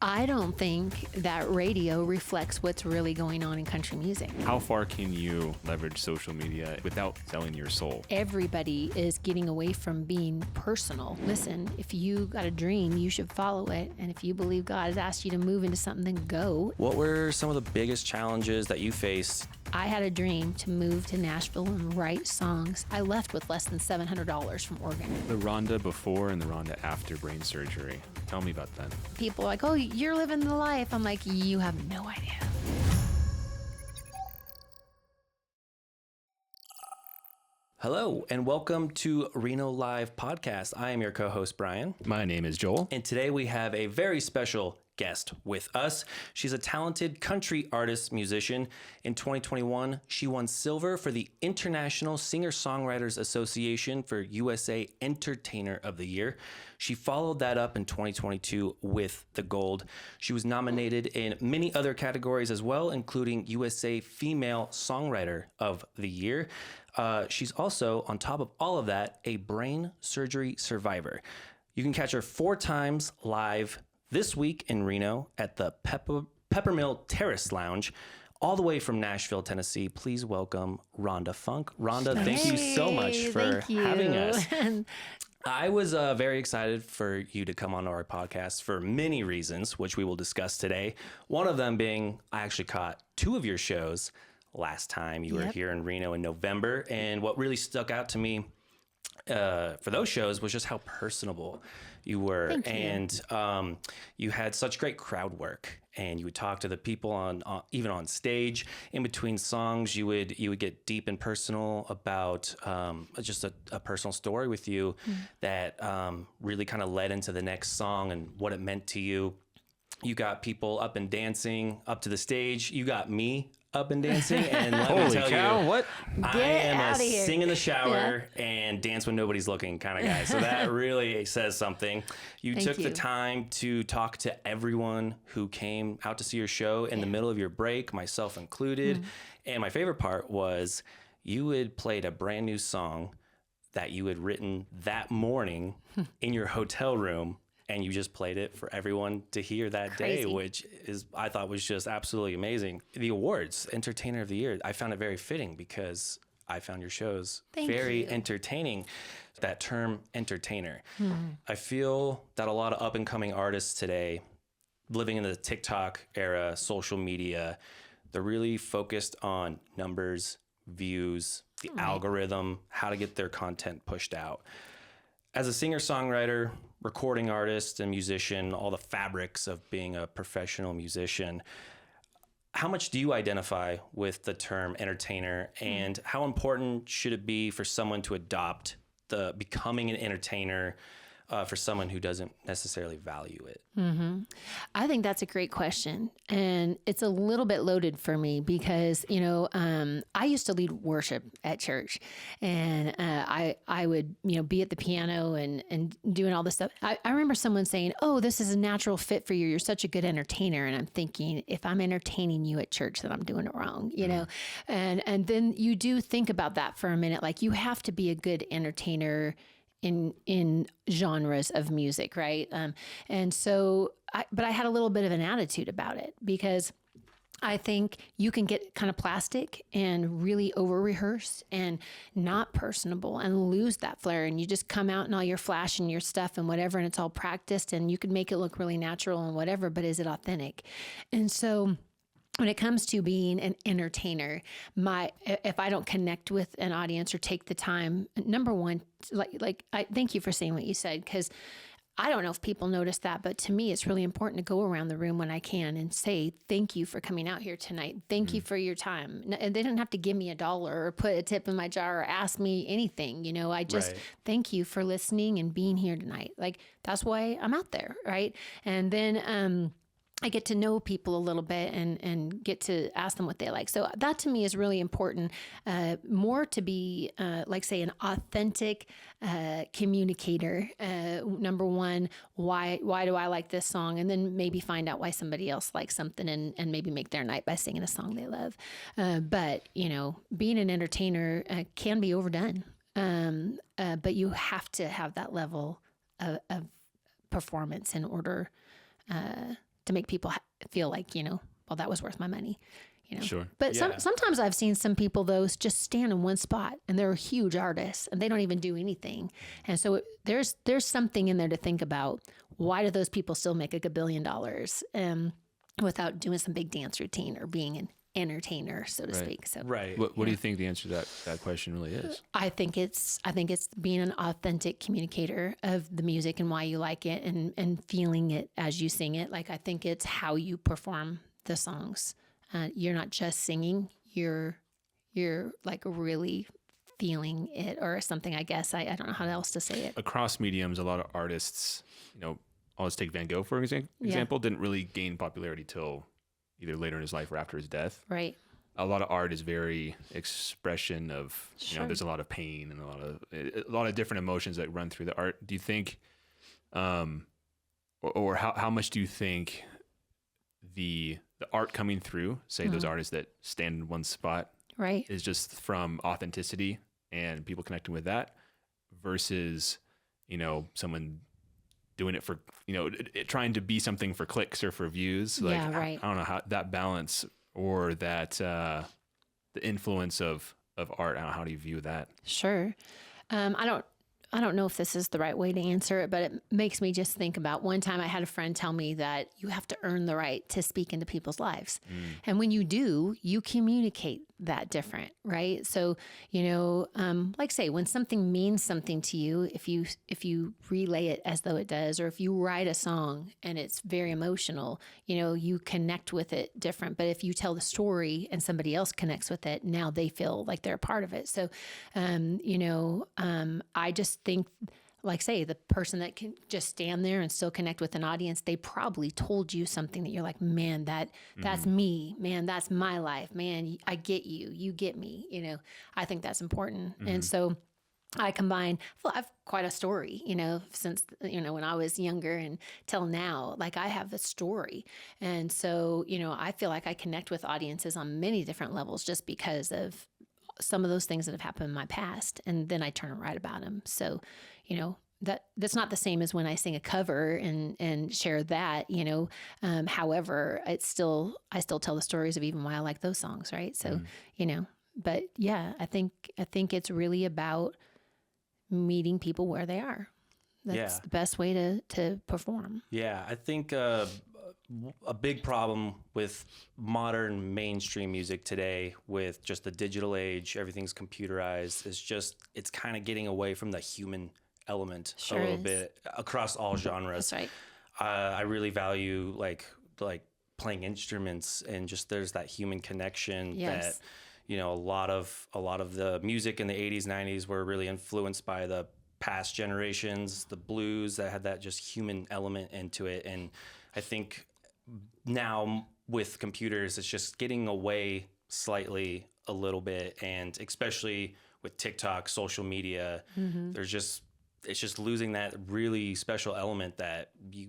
I don't think that radio reflects what's really going on in country music. How far can you leverage social media without selling your soul? Everybody is getting away from being personal. Listen, if you got a dream, you should follow it. And if you believe God has asked you to move into something, then go. What were some of the biggest challenges that you faced? I had a dream to move to Nashville and write songs. I left with less than $700 from Oregon. The Rhonda before and the Rhonda after brain surgery. Tell me about that. People are like, oh, you're living the life. I'm like, you have no idea. Hello, and welcome to Reno Live Podcast. I am your co-host, Brian. My name is Joel. And today we have a very special guest with us. She's a talented country artist, musician. In 2021, she won silver for the International Singer-Songwriters Association for USA Entertainer of the Year. She followed that up in 2022 with the gold. She was nominated in many other categories as well, including USA Female Songwriter of the Year. She's also, on top of all of that, a brain surgery survivor. You can catch her 4 times live this week in Reno at the Peppermill Terrace Lounge, all the way from Nashville, Tennessee. Please welcome Rhonda Funk. Rhonda, thank you so much for having us. I was very excited for you to come on our podcast for many reasons, which we will discuss today. One of them being I actually caught 2 of your shows last time you were here in Reno in November. And what really stuck out to me for those shows was just how personable you were. Thank you. And you had such great crowd work, and you would talk to the people on even on stage. In between songs, you would get deep and personal about just a personal story with you that really kind of led into the next song and what it meant to you. You got people up and dancing up to the stage. You got me up and dancing, and let me tell you, what? I am a sing in the shower and dance when nobody's looking kind of guy. So that really says something. You took the time to talk to everyone who came out to see your show in the middle of your break, myself included. And my favorite part was you had played a brand new song that you had written that morning in your hotel room. And you just played it for everyone to hear that day, which I thought was just absolutely amazing. The awards, Entertainer of the Year, I found it very fitting because I found your shows very entertaining. That term, entertainer. I feel that a lot of up-and-coming artists today, living in the TikTok era, social media, they're really focused on numbers, views, the algorithm, how to get their content pushed out. As a singer-songwriter, recording artist and musician, all the fabrics of being a professional musician, how much do you identify with the term entertainer, and how important should it be for someone to adopt the becoming an entertainer for someone who doesn't necessarily value it? I think that's a great question. And it's a little bit loaded for me because, I used to lead worship at church, and I would, be at the piano and doing all this stuff. I remember someone saying, oh, this is a natural fit for you. You're such a good entertainer. And I'm thinking, if I'm entertaining you at church, then I'm doing it wrong, and then you do think about that for a minute. Like, you have to be a good entertainer in genres of music, right? And so, but I had a little bit of an attitude about it because I think you can get kind of plastic and really over-rehearsed and not personable and lose that flair. And you just come out and all your flash and your stuff and whatever, and it's all practiced, and you can make it look really natural and whatever, but is it authentic? And so when it comes to being an entertainer, if I don't connect with an audience or take the time, number one, I thank you for saying what you said, because I don't know if people notice that, but to me, it's really important to go around the room when I can and say, thank you for coming out here tonight. Thank you for your time. And they don't have to give me $1 or put a tip in my jar or ask me anything. I just thank you for listening and being here tonight. Like, that's why I'm out there. Right. And then, I get to know people a little bit and get to ask them what they like. So that to me is really important, more to be say an authentic communicator. Number one, why do I like this song? And then maybe find out why somebody else likes something and maybe make their night by singing a song they love. But being an entertainer can be overdone. But you have to have that level of performance in order to make people feel like, well, that was worth my money. Sure. But sometimes I've seen some people, though, just stand in one spot, and they're huge artists, and they don't even do anything. And so there's something in there to think about. Why do those people still make $1 billion without doing some big dance routine or being an entertainer, so to speak? So What do you think the answer to that question really is? I think it's being an authentic communicator of the music and why you like it, and feeling it as you sing it. Like, I think it's how you perform the songs. You're not just singing, you're like really feeling it or something, I guess. I don't know how else to say it. Across mediums, a lot of artists, let's take Van Gogh, for example, didn't really gain popularity till either later in his life or after his death. Right. A lot of art is very expression of, there's a lot of pain and a lot of different emotions that run through the art. Do you think, or how much do you think the art coming through, say those artists that stand in one spot, right, is just from authenticity and people connecting with that versus, someone doing it for, trying to be something for clicks or for views? Like, I don't know how that balance or that, the influence of art. How do you view that? Sure. I don't know if this is the right way to answer it, but it makes me just think about one time I had a friend tell me that you have to earn the right to speak into people's lives. And when you do, you communicate that different, right? So, like say, when something means something to you, if you relay it as though it does, or if you write a song and it's very emotional, you connect with it different. But if you tell the story and somebody else connects with it, now they feel like they're a part of it. So, I just think, like say, the person that can just stand there and still connect with an audience, they probably told you something that you're like, man, that's me, man, that's my life, man, I get you, you get me, I think that's important. And so I combine, I've quite a story, since, when I was younger and till now, like I have a story. And so, I feel like I connect with audiences on many different levels just because of some of those things that have happened in my past, and then I turn and write about them. So, that's not the same as when I sing a cover and share that, however, I still tell the stories of even why I like those songs. Right. So, but yeah, I think it's really about meeting people where they are. That's the best way to perform. Yeah. I think, a big problem with modern mainstream music today, with just the digital age, everything's computerized, it's kind of getting away from the human element a little bit across all genres. That's right. I really value like playing instruments, and just there's that human connection that, a lot of the music in the 80s, 90s were really influenced by the past generations, the blues that had that just human element into it. And I think now with computers, it's just getting away slightly a little bit, and especially with TikTok, social media, it's just losing that really special element that you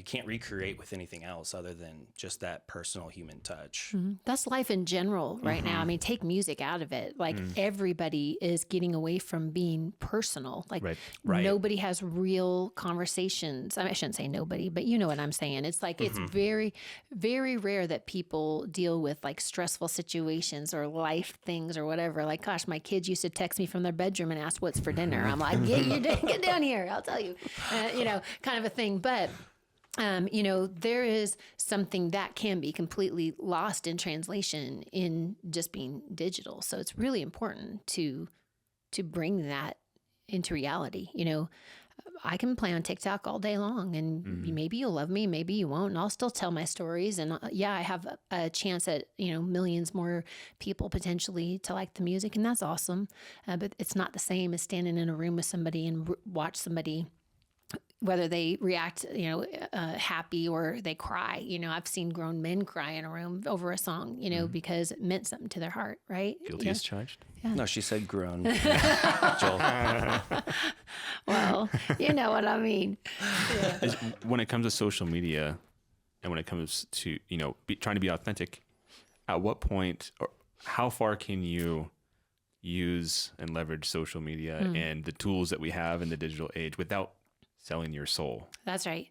can't recreate with anything else other than just that personal human touch. That's life in general right now. I mean, take music out of it. Like everybody is getting away from being personal. Like nobody has real conversations. I mean, I shouldn't say nobody, but you know what I'm saying. It's like, it's very, very rare that people deal with like stressful situations or life things or whatever. Like, gosh, my kids used to text me from their bedroom and ask what's for dinner. I'm like, get down here. I'll tell you, kind of a thing. But there is something that can be completely lost in translation in just being digital. So it's really important to bring that into reality. I can play on TikTok all day long, and maybe you'll love me, maybe you won't, and I'll still tell my stories. And I have a chance at, millions more people potentially to like the music, and that's awesome. But it's not the same as standing in a room with somebody and watch somebody, whether they react, happy or they cry. I've seen grown men cry in a room over a song, because it meant something to their heart, right? Guilty as charged. Yeah. No, she said grown. Joel. Well, you know what I mean. Yeah. When it comes to social media and when it comes to, trying to be authentic, at what point or how far can you use and leverage social media and the tools that we have in the digital age without selling your soul? That's right.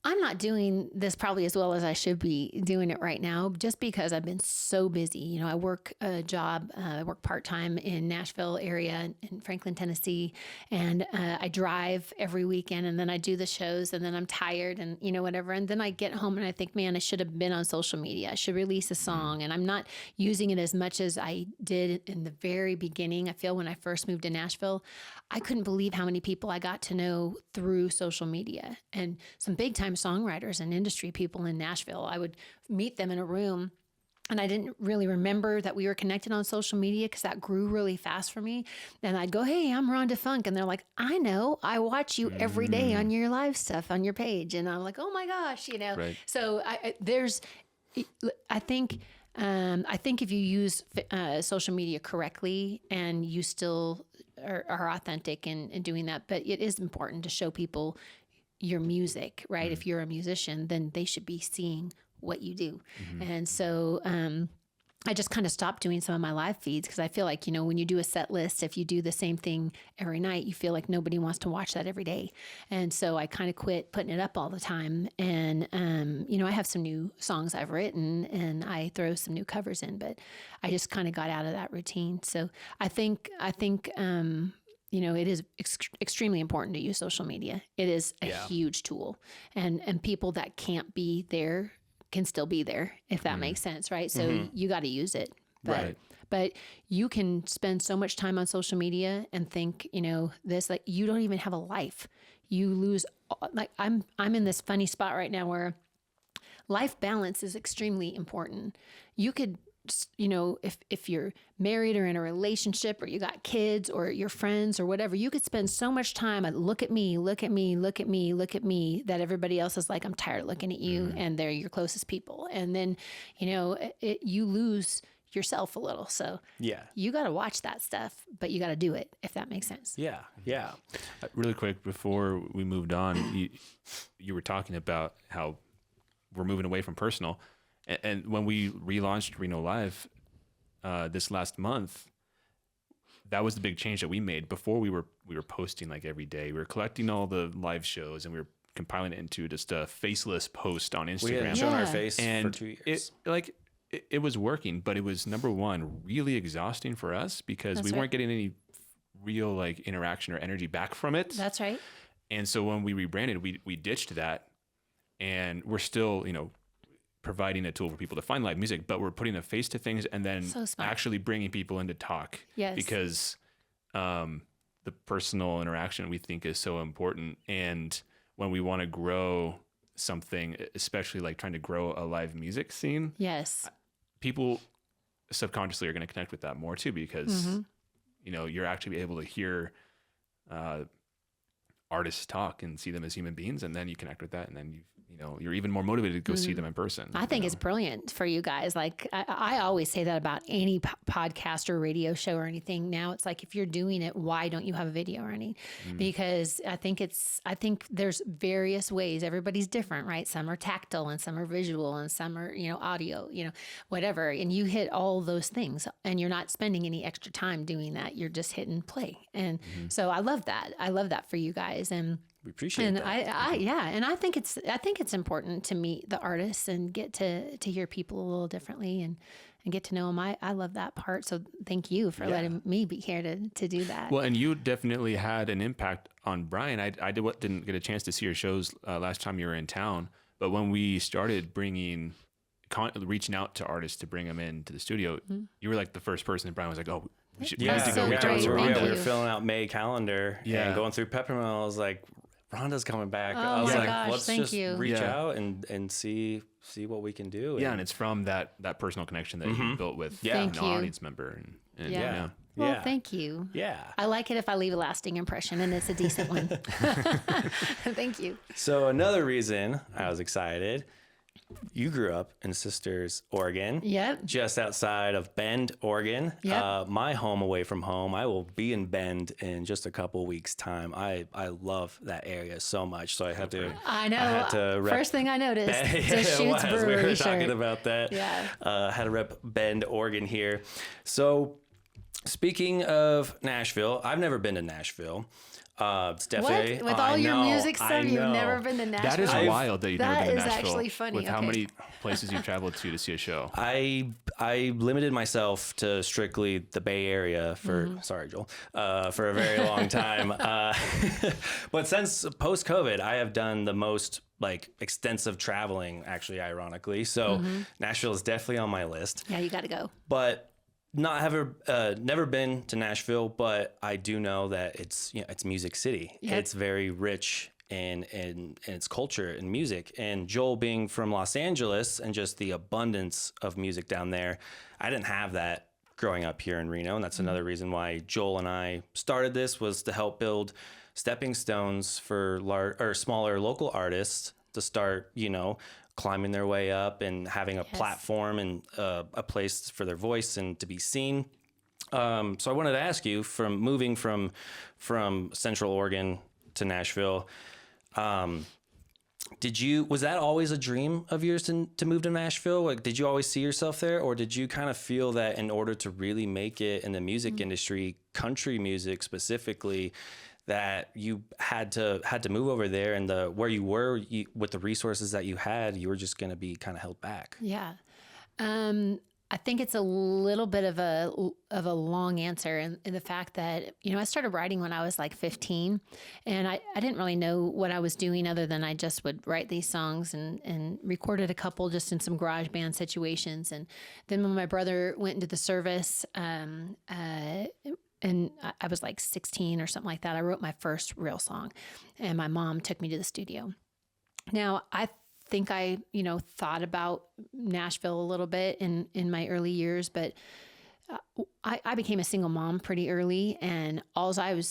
I'm not doing this probably as well as I should be doing it right now, just because I've been so busy. You know, I work a job, I work part-time in Nashville area in Franklin, Tennessee, and I drive every weekend, and then I do the shows, and then I'm tired and, you know, whatever. And then I get home and I think, man, I should have been on social media. I should release a song. And I'm not using it as much as I did in the very beginning. I feel when I first moved to Nashville, I couldn't believe how many people I got to know through social media, and some big time songwriters and industry people in Nashville. I would meet them in a room, and I didn't really remember that we were connected on social media because that grew really fast for me. And I'd go, hey, I'm Rhonda Funk. And they're like, I know, I watch you every day on your live stuff on your page. And I'm like, oh my gosh, you know. Right. So I think if you use social media correctly and you still are authentic in doing that, but it is important to show people your music, right? If you're a musician, then they should be seeing what you do. And so I just kind of stopped doing some of my live feeds because I feel like, you know, when you do a set list, if you do the same thing every night, you feel like nobody wants to watch that every day. And so I kind of quit putting it up all the time. And, you know, I have some new songs I've written and I throw some new covers in, but I just kind of got out of that routine. So I think, you know, it is extremely important to use social media. It is a huge tool, and people that can't be there can still be there, if that makes sense, right? So you got to use it. But you can spend so much time on social media and think, you know, this, like, you don't even have a life. You lose, like, I'm in this funny spot right now where life balance is extremely important. You could, you know, if you're married or in a relationship or you got kids or your friends or whatever, you could spend so much time at look at me, that everybody else is like, I'm tired of looking at you, and they're your closest people. And then, you know, you lose yourself a little. So you got to watch that stuff, but you got to do it, if that makes sense. Yeah. Really quick, before we moved on, you were talking about how we're moving away from personal. And when we relaunched Reno Live this last month, that was the big change that we made. Before we were posting like every day. We were collecting all the live shows and we were compiling it into just a faceless post on Instagram. We hadn't shown our face for 2 years. It was working, but it was, number one, really exhausting for us because we weren't getting any real like interaction or energy back from it. That's right. And so when we rebranded, we ditched that, and we're still, you know, providing a tool for people to find live music, but we're putting a face to things and then actually bringing people in to talk. Yes. Because the personal interaction we think is so important. And when we want to grow something, especially like trying to grow a live music scene, people subconsciously are going to connect with that more too, because you know, you're actually able to hear artists talk and see them as human beings, and then you connect with that, and then you're even more motivated to go see them in person. I think it's brilliant for you guys. Like I always say that about any podcast or radio show or anything. Now it's like, if you're doing it, why don't you have a video running? Because I think there's various ways. Everybody's different, right? Some are tactile and some are visual and some are, you know, audio, you know, whatever. And you hit all those things and you're not spending any extra time doing that. You're just hitting play. And so I love that. I love that for you guys. And we appreciate that. And I think it's important to meet the artists and get to hear people a little differently and get to know them. I love that part. So thank you for letting me be here to do that. Well, and you definitely had an impact on Brian. I didn't get a chance to see your shows last time you were in town, but when we started reaching out to artists to bring them into the studio, you were like the first person that Brian was like, oh, we need to go reach out to her. We were filling out May calendar and going through Peppermint. I was like, Rhonda's coming back. I was like, let's just reach out and see what we can do. And it's from that personal connection that you built with an audience member. And Well, thank you. Yeah. I like it if I leave a lasting impression, and it's a decent one. Thank you. So another reason I was excited, you grew up in Sisters, Oregon. Yep. Just outside of Bend, Oregon. Yep. My home away from home. I will be in Bend in just a couple weeks' time. I love that area so much. So I had to. I know. First thing I noticed. It's a Shoots Brewery we were shirt. talking about that. Yeah. Had to rep Bend, Oregon here. So speaking of Nashville, I've never been to Nashville. It's definitely What? With all your music stuff, you've never been to Nashville? That is wild that you've never been to Nashville. That is actually funny. With how many places you've traveled to see a show. I limited myself to strictly the Bay Area for, sorry, Joel, for a very long time. But since post-COVID, I have done the most like extensive traveling, actually, ironically. So Nashville is definitely on my list. Yeah, you got to go. But never been to Nashville, but I do know that it's Music City. Yep. It's very rich in its culture and music. And Joel being from Los Angeles and just the abundance of music down there, I didn't have that growing up here in Reno. And that's another reason why Joel and I started this, was to help build stepping stones for smaller local artists to start, climbing their way up and having a platform and a place for their voice and to be seen. So I wanted to ask you, from moving from Central Oregon to Nashville, was that always a dream of yours to move to Nashville? Like, did you always see yourself there, or did you kind of feel that in order to really make it in the music industry, country music specifically, that you had to move over there, and where you were with the resources that you had, you were just going to be kind of held back? Yeah. I think it's a little bit of a long answer in the fact that, I started writing when I was like 15, and I didn't really know what I was doing other than I just would write these songs and recorded a couple just in some garage band situations. And then when my brother went into the service, and I was like 16 or something like that, I wrote my first real song, and my mom took me to the studio. Now, I think I, thought about Nashville a little bit in my early years, but I became a single mom pretty early, and I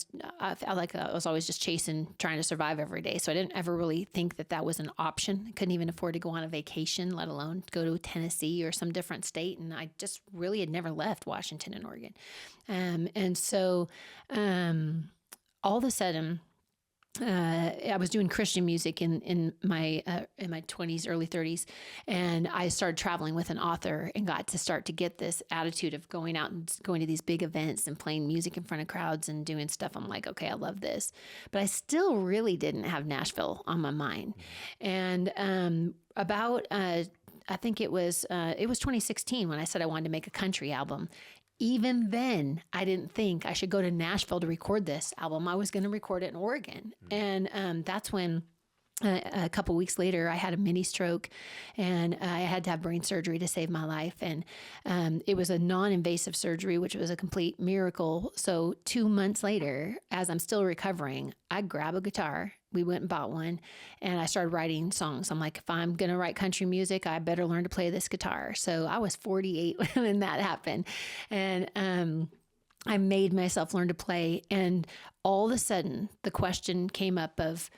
felt like I was always just trying to survive every day. So I didn't ever really think that was an option. I couldn't even afford to go on a vacation, let alone go to Tennessee or some different state. And I just really had never left Washington and Oregon. And so all of a sudden, I was doing Christian music in my 20s, early 30s, and I started traveling with an author and got to get this attitude of going out and going to these big events and playing music in front of crowds and doing stuff. I'm like, okay, I love this, but I still really didn't have Nashville on my mind. And I think it was 2016 when I said I wanted to make a country album. Even then, I didn't think I should go to Nashville to record this album. I was going to record it in Oregon. And that's when a couple weeks later, I had a mini stroke, and I had to have brain surgery to save my life. And it was a non-invasive surgery, which was a complete miracle. So 2 months later, as I'm still recovering, I grab a guitar. We went and bought one, and I started writing songs. I'm like, if I'm going to write country music, I better learn to play this guitar. So I was 48 when that happened. And I made myself learn to play. And all of a sudden, the question came up of,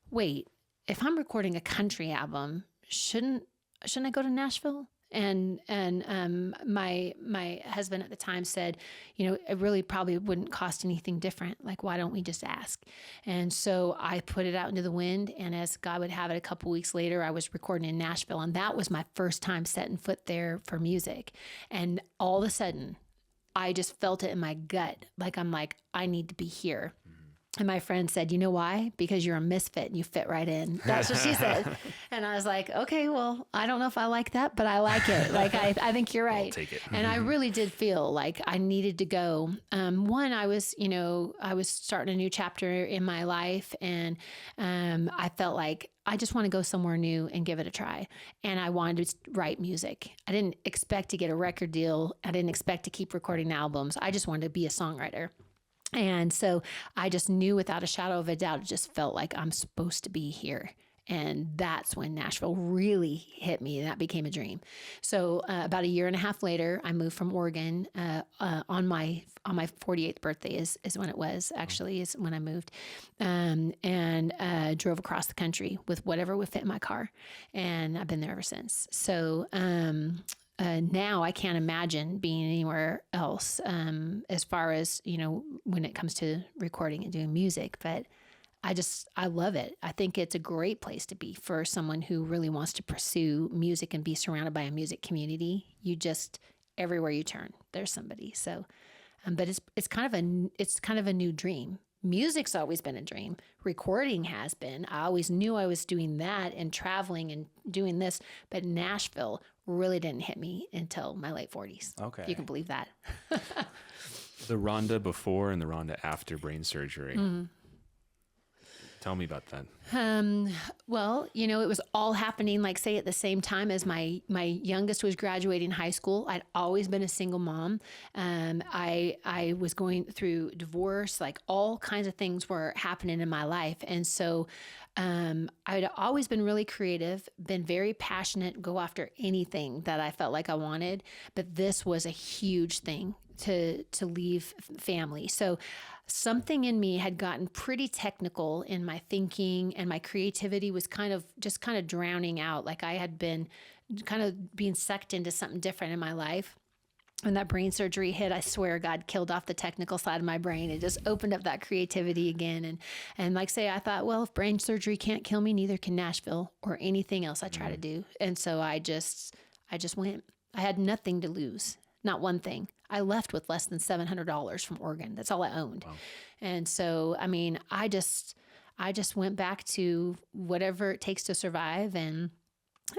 wait, if I'm recording a country album, shouldn't I go to Nashville? And my husband at the time said, it really probably wouldn't cost anything different. Like, why don't we just ask? And so I put it out into the wind. And as God would have it, a couple weeks later, I was recording in Nashville. And that was my first time setting foot there for music. And all of a sudden, I just felt it in my gut. I'm like, I need to be here. And my friend said, you know why? Because you're a misfit and you fit right in. That's what she said. And I was like, okay, well, I don't know if I like that, but I like it. I think you're right. I'll take it. And I really did feel like I needed to go. One, I was starting a new chapter in my life, and I felt like I just want to go somewhere new and give it a try. And I wanted to write music. I didn't expect to get a record deal. I didn't expect to keep recording albums. I just wanted to be a songwriter. And so I just knew without a shadow of a doubt, it just felt like I'm supposed to be here. And that's when Nashville really hit me. That became a dream. So about a year and a half later, I moved from Oregon on my 48th birthday is when it was, actually, is when I moved, and drove across the country with whatever would fit in my car. And I've been there ever since. So now I can't imagine being anywhere else as far as, when it comes to recording and doing music. But I love it. I think it's a great place to be for someone who really wants to pursue music and be surrounded by a music community. Everywhere you turn, there's somebody. So, but it's kind of a new dream Music's always been a dream. Recording has been. I always knew I was doing that and traveling and doing this, but Nashville really didn't hit me until my late 40s. Okay. If you can believe that. The Rhonda before and the Rhonda after brain surgery. Tell me about that. Well, you know, it was all happening, like say at the same time as my youngest was graduating high school. I'd always been a single mom. I was going through divorce, like all kinds of things were happening in my life. And so, I'd always been really creative, been very passionate, go after anything that I felt like I wanted. But this was a huge thing to leave family. So something in me had gotten pretty technical in my thinking, and my creativity was kind of drowning out. Like I had been kind of being sucked into something different in my life. When that brain surgery hit, I swear God killed off the technical side of my brain. It just opened up that creativity again. And like say, I thought, well, if brain surgery can't kill me, neither can Nashville or anything else I try to do. And so I just went. I had nothing to lose, not one thing. I left with less than $700 from Oregon. That's all I owned. Wow. And so, I mean, I just went back to whatever it takes to survive. And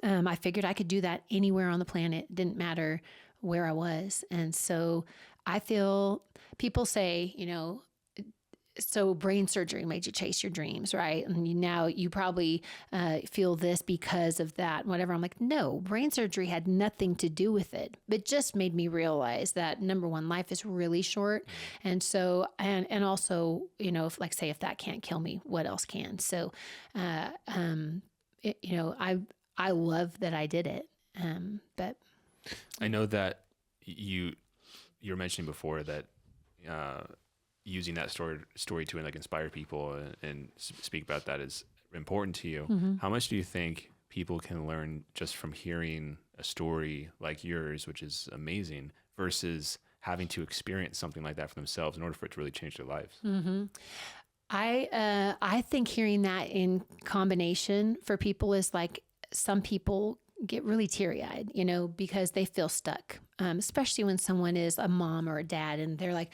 I figured I could do that anywhere on the planet. It didn't matter where I was. And so I feel people say, you know, so brain surgery made you chase your dreams, right? And now you probably feel this because of that, whatever. I'm like, no, brain surgery had nothing to do with it. It just made me realize that, number one, life is really short. And so, and also, you know, if that can't kill me, what else can? So, you know, I love that I did it. But I know that you were mentioning before that, using that story to like inspire people and speak about that is important to you. Mm-hmm. How much do you think people can learn just from hearing a story like yours, which is amazing, versus having to experience something like that for themselves in order for it to really change their lives? Mm-hmm. I think hearing that in combination for people is like, some people get really teary-eyed, you know, because they feel stuck, especially when someone is a mom or a dad and they're like,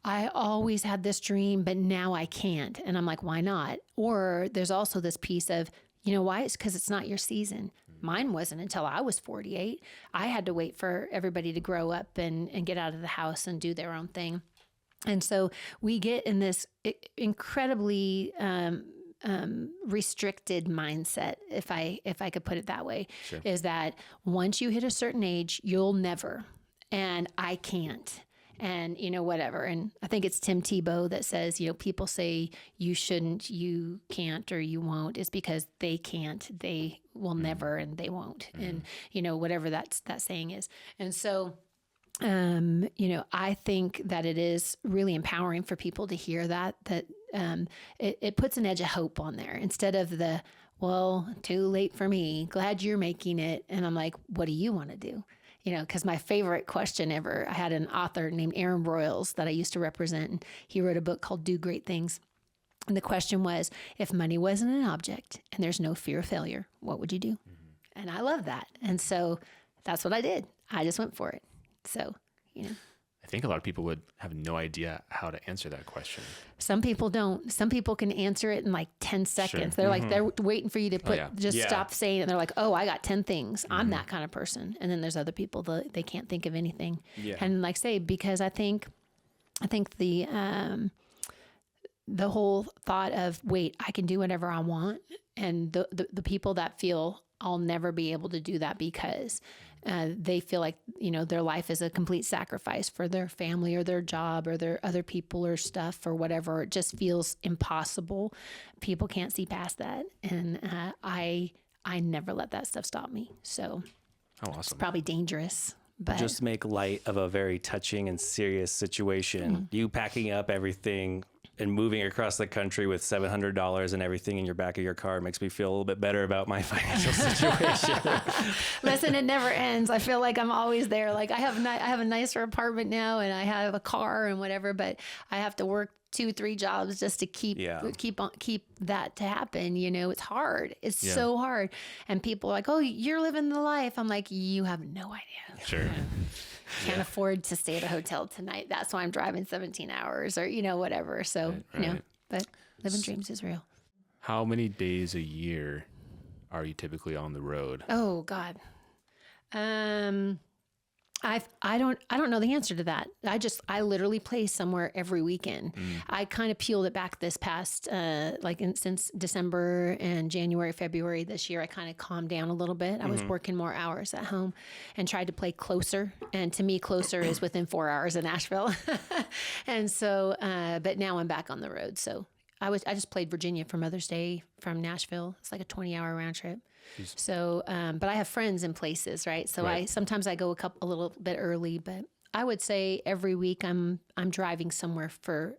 I always had this dream, but now I can't. And I'm like, why not? Or there's also this piece of, you know why? It's because it's not your season. Mine wasn't until I was 48. I had to wait for everybody to grow up and get out of the house and do their own thing. And so we get in this incredibly restricted mindset, if I could put it that way. Sure. Is that once you hit a certain age, you'll never, and I can't, and you know, whatever. And I think it's Tim Tebow that says, you know, people say you shouldn't, you can't, or you won't. It's because they can't, they will never, and they won't. And you know, whatever that saying is. And so you know, I think that it is really empowering for people to hear that it puts an edge of hope on there instead of the, well, too late for me, glad you're making it. And I'm like, what do you want to do? You know, because my favorite question ever, I had an author named Aaron Broyles that I used to represent, and he wrote a book called Do Great Things. And the question was, if money wasn't an object and there's no fear of failure, what would you do? Mm-hmm. And I love that. And so that's what I did. I just went for it. So, you know. I think a lot of people would have no idea how to answer that question. Some people don't. Some people can answer it in like 10 seconds. Sure. They're like, they're waiting for you to stop saying it. And they're like, oh, I got 10 things. I'm that kind of person. And then there's other people that they can't think of anything. Yeah. And like say, because I think the whole thought of, wait, I can do whatever I want. And the people that feel I'll never be able to do that because they feel like, you know, their life is a complete sacrifice for their family or their job or their other people or stuff or whatever. It just feels impossible. People can't see past that. And I never let that stuff stop me. So awesome. It's probably dangerous. But just make light of a very touching and serious situation. Mm-hmm. You packing up everything and moving across the country with $700 and everything in your back of your car makes me feel a little bit better about my financial situation. Listen, it never ends. I feel like I'm always there. Like I have a nicer apartment now and I have a car and whatever, but I have to work 2-3 jobs just to keep that to happen. You know, it's hard. It's so hard. And people are like, oh, you're living the life. I'm like, you have no idea. Sure. Can't afford to stay at a hotel tonight. That's why I'm driving 17 hours or, you know, whatever. So, right. you know, Living dreams is real. How many days a year are you typically on the road? Oh God. I don't know the answer to that. I literally play somewhere every weekend. I kind of peeled it back this past, since December and January, February this year, I kind of calmed down a little bit. I was working more hours at home and tried to play closer. And to me, closer is within 4 hours of Nashville. And so, but now I'm back on the road. So I just played Virginia for Mother's Day from Nashville. It's like a 20-hour round trip. Jeez. So, but I have friends in places, right? So right. Sometimes I go a little bit early, but I would say every week I'm driving somewhere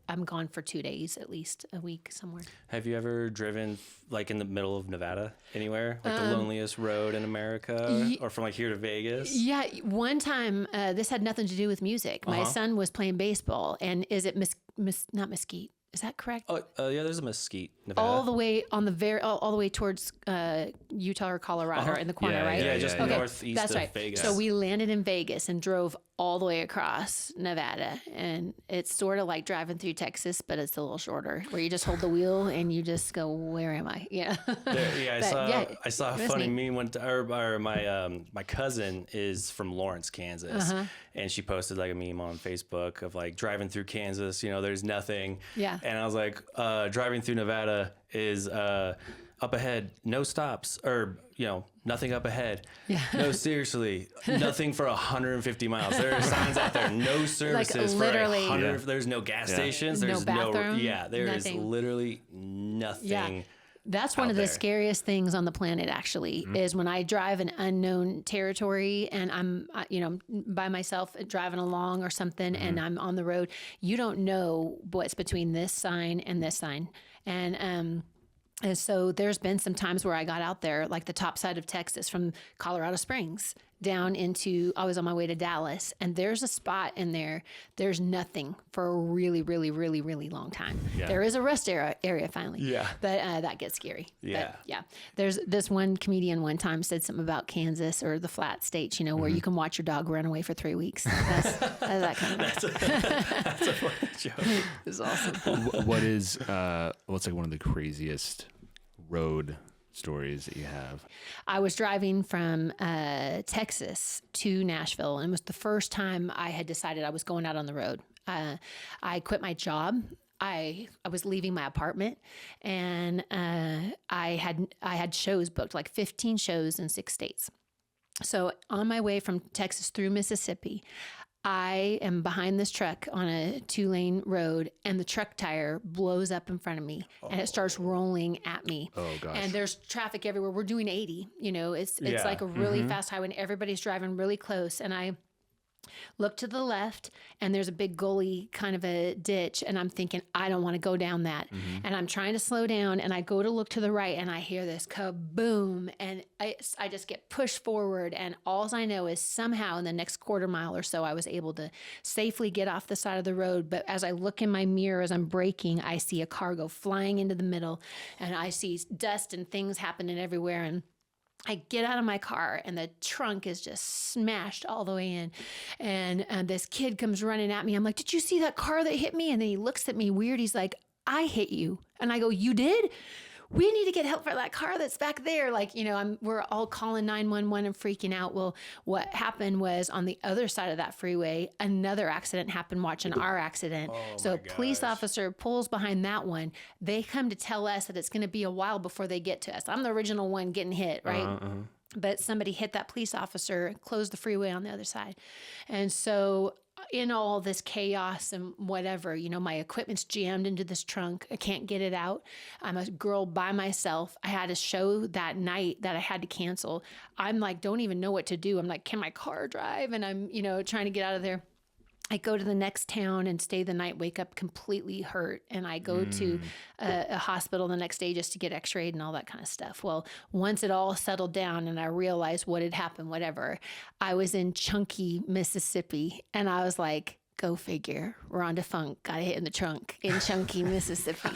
I'm gone for 2 days, at least a week somewhere. Have you ever driven like in the middle of Nevada anywhere? Like the loneliest road in America or from like here to Vegas? Yeah. One time, this had nothing to do with music. My son was playing baseball, and is it not Mesquite? Is that correct? Oh, yeah, there's a Mesquite, Nevada. All the way on the all the way towards Utah or Colorado in the corner, right? Yeah, just northeast of Vegas. So we landed in Vegas and drove all the way across Nevada. And it's sort of like driving through Texas, but it's a little shorter, where you just hold the wheel and you just go, where am I? Yeah. I saw a funny meme one time. My cousin is from Lawrence, Kansas. And she posted like a meme on Facebook of like driving through Kansas, there's nothing. Yeah. And I was like, driving through Nevada is up ahead, no stops, or nothing up ahead. Yeah. No, seriously, nothing for 150 miles. There are signs out there, no services like literally, for 100. There's no gas stations. There's no bathroom. There is literally nothing. Yeah. That's one of the scariest things on the planet, actually, is when I drive an unknown territory and I'm, by myself driving along or something, and I'm on the road. You don't know what's between this sign and this sign. And so there's been some times where I got out there, like the top side of Texas from Colorado Springs down I was on my way to Dallas, and there's a spot in there. There's nothing for a really, really, really, really long time. Yeah. There is a rest area finally. Yeah. But that gets scary. Yeah. But, yeah. There's this one comedian one time said something about Kansas or the flat states, where you can watch your dog run away for 3 weeks. That's that kind of That's a funny joke. It's awesome. What's like one of the craziest road stories that you have? I was driving from Texas to Nashville, and it was the first time I had decided I was going out on the road. I quit my job. I was leaving my apartment, and I had shows booked, like 15 shows in 6 states. So on my way from Texas through Mississippi, I am behind this truck on a 2-lane road, and the truck tire blows up in front of me, and it starts rolling at me. Oh gosh! And there's traffic everywhere. We're doing 80. It's like a really fast highway, and everybody's driving really close. And I look to the left, and there's a big gully, kind of a ditch, and I'm thinking, I don't want to go down that. And I'm trying to slow down, and I go to look to the right, and I hear this kaboom, and I just get pushed forward, and all I know is somehow in the next quarter mile or so, I was able to safely get off the side of the road. But as I look in my mirror, as I'm braking, I see a car go flying into the middle, and I see dust and things happening everywhere, and I get out of my car, and the trunk is just smashed all the way in. And this kid comes running at me. I'm like, did you see that car that hit me? And then he looks at me weird. He's like, I hit you. And I go, you did? We need to get help for that car that's back there. Like, we're all calling 911 and freaking out. Well, what happened was on the other side of that freeway, another accident happened watching our accident. So a police officer pulls behind that one. They come to tell us that it's going to be a while before they get to us. I'm the original one getting hit, right? But somebody hit that police officer, closed the freeway on the other side. And so in all this chaos and whatever, my equipment's jammed into this trunk. I can't get it out. I'm a girl by myself. I had a show that night that I had to cancel. I'm like, don't even know what to do. I'm like, can my car drive? And I'm, trying to get out of there. I go to the next town and stay the night, wake up completely hurt. And I go to a hospital the next day just to get x-rayed and all that kind of stuff. Well, once it all settled down and I realized what had happened, whatever, I was in Chunky, Mississippi. And I was like, go figure, Rhonda Funk got hit in the trunk in Chunky, Mississippi.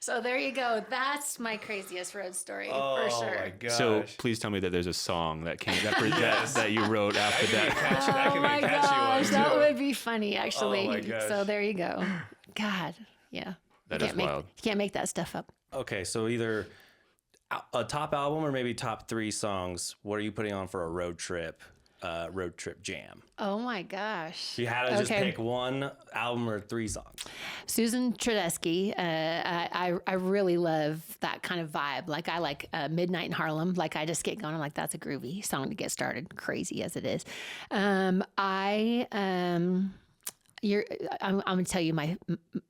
So there you go. That's my craziest road story for sure. Oh my gosh. So please tell me that there's a song that came that you wrote after that. Oh my gosh, that would be funny actually. Oh my gosh. So there you go. God, yeah. That is wild. You can't make that stuff up. Okay, so either a top album or maybe top 3 songs. What are you putting on for a road trip jam? Oh my gosh. You had to just pick one album or 3 songs. Susan Tredeschi. I really love that kind of vibe. Like I like Midnight in Harlem. Like I just get going. I'm like, that's a groovy song to get started, crazy as it is. I'm gonna tell you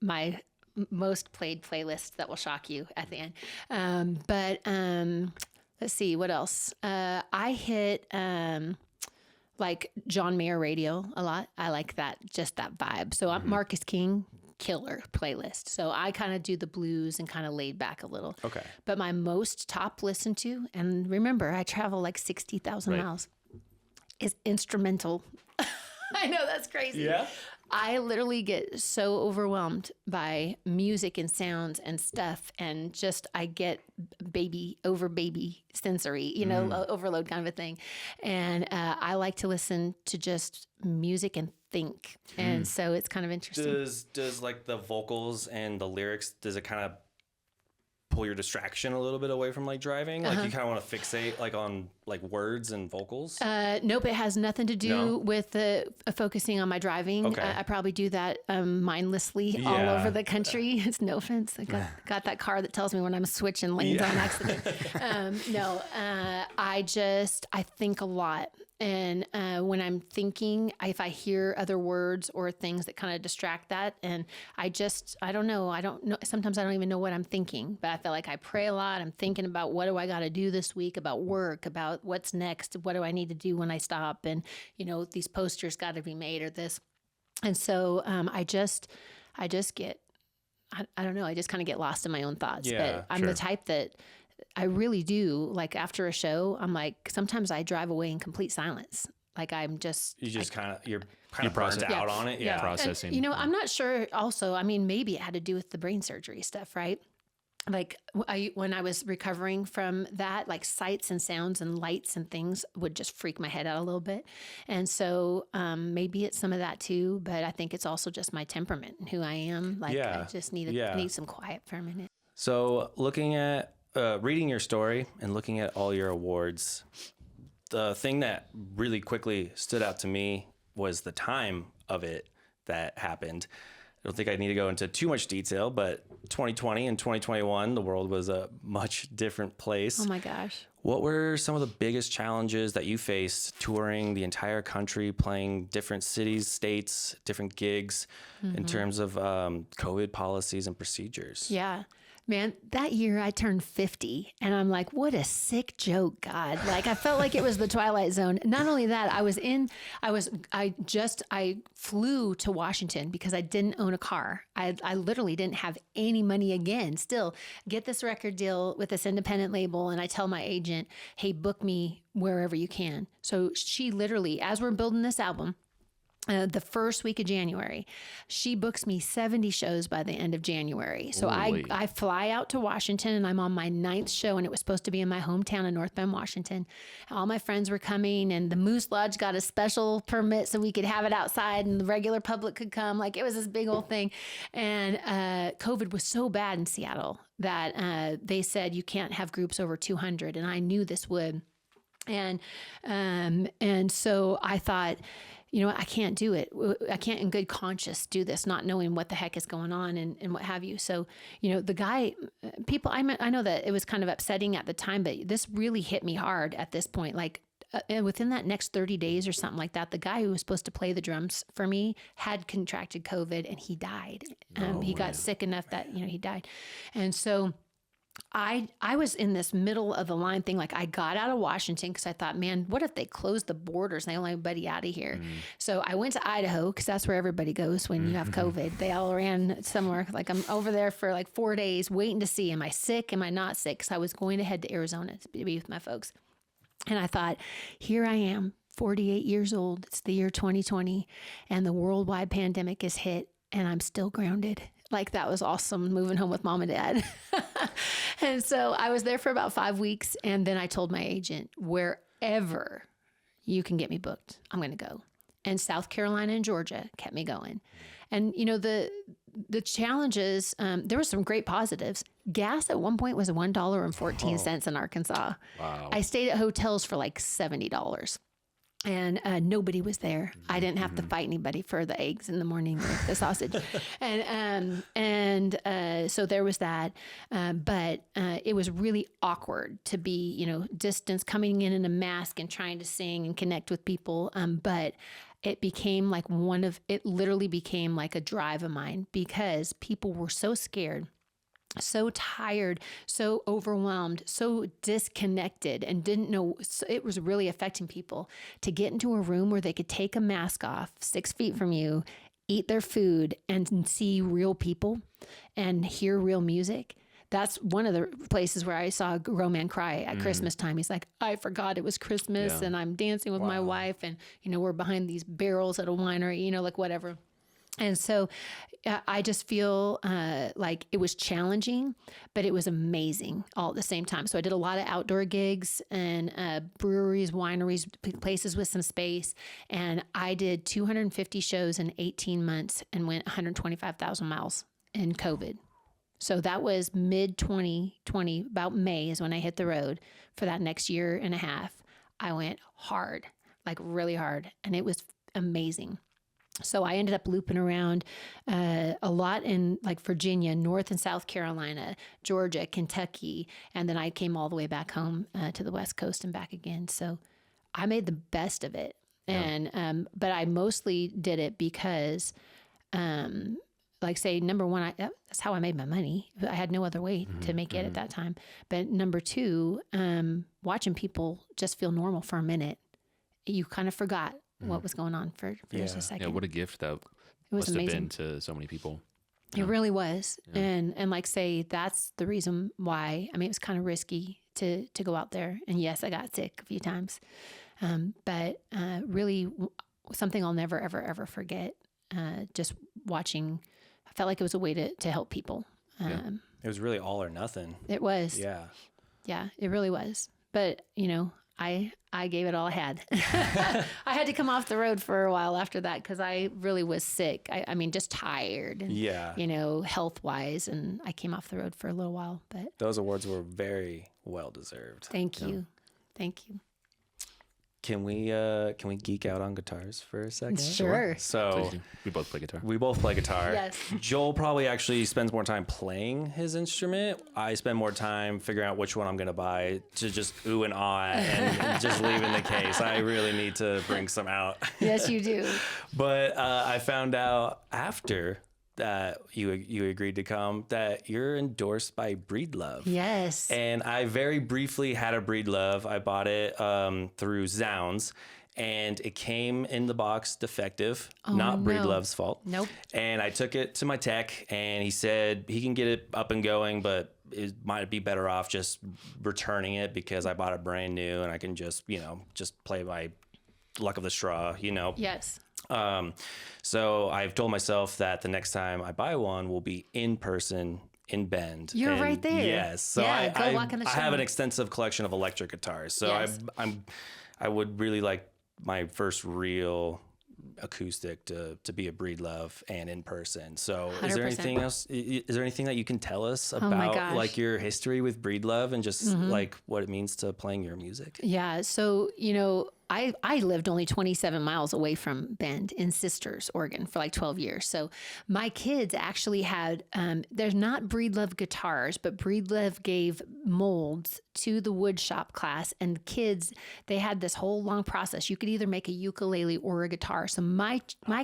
my most played playlist that will shock you at the end. But let's see, what else? I hit like John Mayer radio a lot. I like that, just that vibe. So I'm Marcus King, killer playlist. So I kind of do the blues and kind of laid back a little. Okay. But my most top listened to, and remember, I travel like 60,000 miles, is instrumental. I know that's crazy. Yeah. I literally get so overwhelmed by music and sounds and stuff, and just I get baby sensory, overload kind of a thing. And I like to listen to just music and think, and so it's kind of interesting. Does like the vocals and the lyrics, does it kind of pull your distraction a little bit away from like driving? Like you kind of want to fixate like on like words and vocals? Nope, it has nothing to do with focusing on my driving. Okay. I probably do that mindlessly all over the country. It's no offense. I got that car that tells me when I'm switching lanes on accident. I think a lot. And when I'm thinking, if I hear other words or things that kind of distract that, and I don't know. Sometimes I don't even know what I'm thinking, but I feel like I pray a lot. I'm thinking about what do I got to do this week, about work, about what's next, what do I need to do when I stop, and these posters got to be made or this. And so I just get, I don't know, I just kind of get lost in my own thoughts. Yeah, but I'm the type that I really do, like after a show, I'm like, sometimes I drive away in complete silence. Like you're kind of burnt out on it. Yeah. Processing. And, I'm not sure also, I mean, maybe it had to do with the brain surgery stuff, right? Like when I was recovering from that, like sights and sounds and lights and things would just freak my head out a little bit. And so maybe it's some of that too, but I think it's also just my temperament and who I am. Like I just need some quiet for a minute. So looking at, reading your story and looking at all your awards, the thing that really quickly stood out to me was the time of it that happened. I don't think I need to go into too much detail, but 2020 and 2021, the world was a much different place. Oh my gosh. What were some of the biggest challenges that you faced touring the entire country, playing different cities, states, different gigs in terms of COVID policies and procedures? Yeah. Man, that year I turned 50 and I'm like, what a sick joke, God. Like I felt like it was the Twilight Zone. Not only that, I flew to Washington because I didn't own a car. I literally didn't have any money again. Still get this record deal with this independent label. And I tell my agent, hey, book me wherever you can. So she literally, as we're building this album, the first week of January, she books me 70 shows by the end of January. So I fly out to Washington and I'm on my 9th show, and it was supposed to be in my hometown of North Bend, Washington. All my friends were coming, and the Moose Lodge got a special permit so we could have it outside and the regular public could come. Like it was this big old thing. And COVID was so bad in Seattle that they said you can't have groups over 200. And I knew this would. And so I thought, I can't do it. I can't in good conscience do this, not knowing what the heck is going on and what have you. So, the guy, I know that it was kind of upsetting at the time, but this really hit me hard at this point. Like within that next 30 days or something like that, the guy who was supposed to play the drums for me had contracted COVID and he died. He got sick enough that, he died. And so I was in this middle of the line thing. Like I got out of Washington because I thought, man, what if they closed the borders and they let everybody out of here? So I went to Idaho because that's where everybody goes when you have COVID. They all ran somewhere. Like I'm over there for like 4 days waiting to see, am I sick? Am I not sick? Because I was going to head to Arizona to be with my folks. And I thought, here I am, 48 years old. It's the year 2020 and the worldwide pandemic is hit. And I'm still grounded. Like, that was awesome, moving home with mom and dad. And so I was there for about 5 weeks. And then I told my agent, wherever you can get me booked, I'm going to go. And South Carolina and Georgia kept me going. And, you know, the challenges, there were some great positives. Gas at one point was $1.14 in Arkansas. Wow. I stayed at hotels for like $70. And nobody was there. I didn't have to fight anybody for the eggs in the morning with the sausage. So there was that. But it was really awkward to be, you know, distance, coming in a mask and trying to sing and connect with people. But it became like it literally became like a drive of mine, because people were so scared, so tired, so overwhelmed, so disconnected, and didn't know. So it was really affecting people to get into a room where they could take a mask off 6 feet from you, eat their food, and see real people and hear real music. That's one of the places where I saw a grown man cry at Christmas time. He's like, I forgot it was Christmas, and I'm dancing with my wife, and, you know, we're behind these barrels at a winery, you know, like whatever. And so I just feel like it was challenging, but it was amazing all at the same time. So I did a lot of outdoor gigs and breweries, wineries, places with some space. And I did 250 shows in 18 months and went 125,000 miles in COVID. So that was mid-2020, about May is when I hit the road for that next year and a half. I went hard, like really hard, and it was amazing. So I ended up looping around a lot in like Virginia, North and South Carolina, Georgia, Kentucky, and then I came all the way back home to the West Coast and back again. So I made the best of it. Yeah. And but I mostly did it because, like, say, number one, that's how I made my money. I had no other way to make it at that time. But number two, watching people just feel normal for a minute, you kind of forgot what was going on for just a second. Yeah, what a gift that was must amazing. Have been to so many people. It really was. Yeah. And like, say, that's the reason why, I mean, it was kind of risky to go out there. And yes, I got sick a few times. But really something I'll never, ever, ever forget. Just watching, I felt like it was a way to help people. It was really all or nothing. It was. Yeah. Yeah, it really was. But, you know, I gave it all I had. I had to come off the road for a while after that because I really was sick. I mean, just tired and, you know, health-wise. And I came off the road for a little while. But those awards were very well-deserved. Thank you. Thank you. Can we geek out on guitars for a second? Sure. So we both play guitar. We both play guitar. Yes. Joel probably actually spends more time playing his instrument. I spend more time figuring out which one I'm going to buy to just ooh and ah and just leave in the case. I really need to bring some out. Yes, you do. But I found out after that you agreed to come that you're endorsed by Breedlove. Yes. And I very briefly had a Breedlove. I bought it through Zounds, and it came in the box defective. Not Breedlove's fault. Nope. And I took it to my tech, and he said he can get it up and going, but it might be better off just returning it because I bought it brand new, and I can just play by luck of the straw, Yes. So I've told myself that the next time I buy one will be in person in Bend. You're right there. Yes. So yeah, go walk in the I show. have an extensive collection of electric guitars. So yes. I would really like my first real acoustic to be a Breedlove and in person. So 100%. Is there anything else? Is there anything that you can tell us about like your history with Breedlove and just like what it means to playing your music? Yeah. So, I lived only 27 miles away from Bend in Sisters, Oregon for like 12 years. So my kids actually had, there's not Breedlove guitars, but Breedlove gave molds to the wood shop class, and kids, they had this whole long process. You could either make a ukulele or a guitar. So my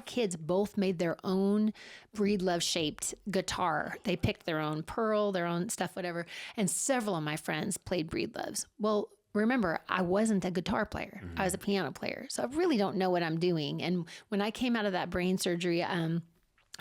kids both made their own Breedlove shaped guitar. They picked their own pearl, their own stuff, whatever. And several of my friends played Breedloves. Well, remember, I wasn't a guitar player. I was a piano player. So I really don't know what I'm doing. And when I came out of that brain surgery,